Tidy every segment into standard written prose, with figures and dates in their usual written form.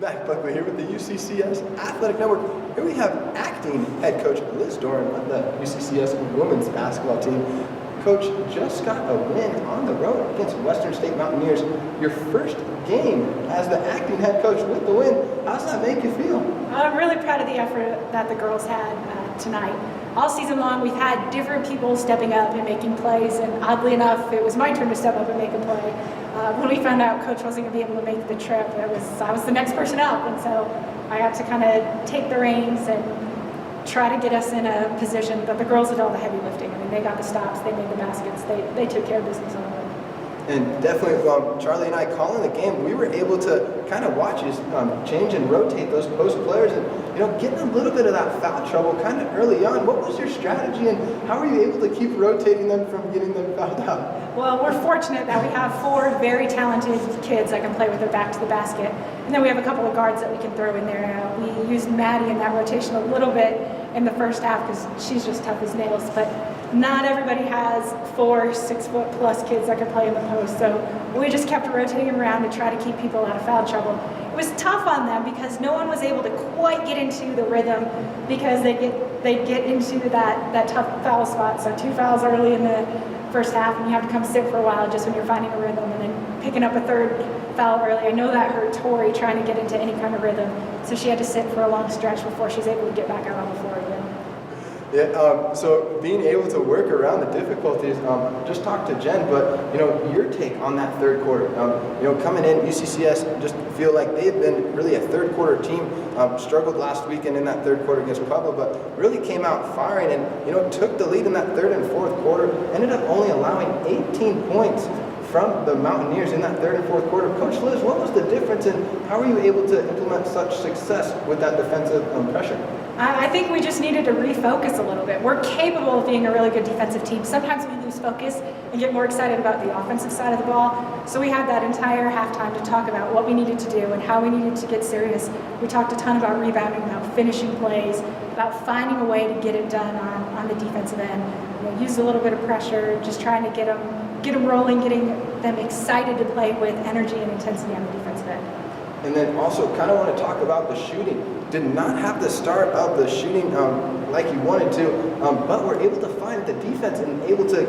Matt Buckley here with the UCCS Athletic Network. Here we have acting head coach Liz Doran of the UCCS women's basketball team. Coach just got a win on the road against Western State Mountaineers. Your first game as the acting head coach with the win. How does that make you feel? I'm really proud of the effort that the girls had tonight. All season long, we've had different people stepping up and making plays, and oddly enough, it was my turn to step up and make a play. When we found out Coach wasn't going to be able to make the trip, I was the next person up, and so I got to kind of take the reins and try to get us in a position. But the girls did all the heavy lifting. I mean, they got the stops, they made the baskets, they took care of business on it. And definitely, Charlie and I calling the game, we were able to kind of watch you change and rotate those post players and, getting a little bit of that foul trouble kind of early on. What was your strategy and how were you able to keep rotating them from getting them fouled out? Well, we're fortunate that we have 4 very talented kids that can play with their back to the basket. And then we have a couple of guards that we can throw in there. We used Maddie in that rotation a little bit in the first half because she's just tough as nails. But not everybody has 4 6-foot-plus kids that can play in the post. So we just kept rotating them around to try to keep people out of foul trouble. It was tough on them because no one was able to quite get into the rhythm because they'd get into that tough foul spot. So 2 fouls early in the first half, and you have to come sit for a while just when you're finding a rhythm, and then picking up a 3rd foul early. I know that hurt Tori trying to get into any kind of rhythm, so she had to sit for a long stretch before she was able to get back out on the floor again. Yeah, so being able to work around the difficulties, just talk to Jen, but your take on that third quarter. Coming in, UCCS just feel like they've been really a third quarter team. Struggled last weekend in that third quarter against Pueblo, but really came out firing and took the lead in that third and fourth quarter. Ended up only allowing 18 points from the Mountaineers in that third and fourth quarter. Coach Liz, what was the difference and how were you able to implement such success with that defensive pressure? I think we just needed to refocus a little bit. We're capable of being a really good defensive team. Sometimes we lose focus and get more excited about the offensive side of the ball. So we had that entire halftime to talk about what we needed to do and how we needed to get serious. We talked a ton about rebounding, about finishing plays, about finding a way to get it done on the defensive end. Used a little bit of pressure, just trying to get them rolling, getting them excited to play with energy and intensity on the defensive end. And then also kind of want to talk about the shooting. Did not have the start of the shooting like you wanted to, but were able to find the defense and able to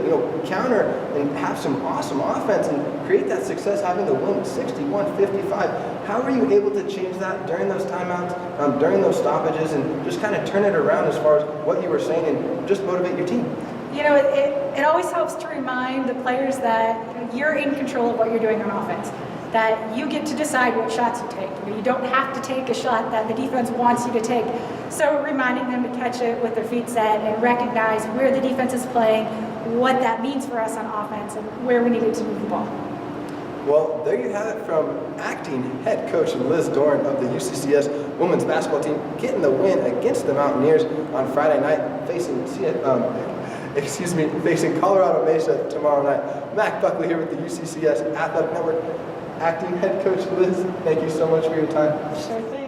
counter and have some awesome offense and create that success, having the win 61-55. How were you able to change that during those timeouts, during those stoppages, and just kind of turn it around as far as what you were saying and just motivate your team? It always helps to remind the players that you're in control of what you're doing on offense, that you get to decide what shots you take. You don't have to take a shot that the defense wants you to take. So reminding them to catch it with their feet set and recognize where the defense is playing, what that means for us on offense, and where we needed to move the ball. Well, there you have it from acting head coach Liz Doran of the UCCS women's basketball team, getting the win against the Mountaineers on Friday night, facing Colorado Mesa tomorrow night. Matt Buckley here with the UCCS Athletic Network. Acting head coach Liz, thank you so much for your time. Sure thing.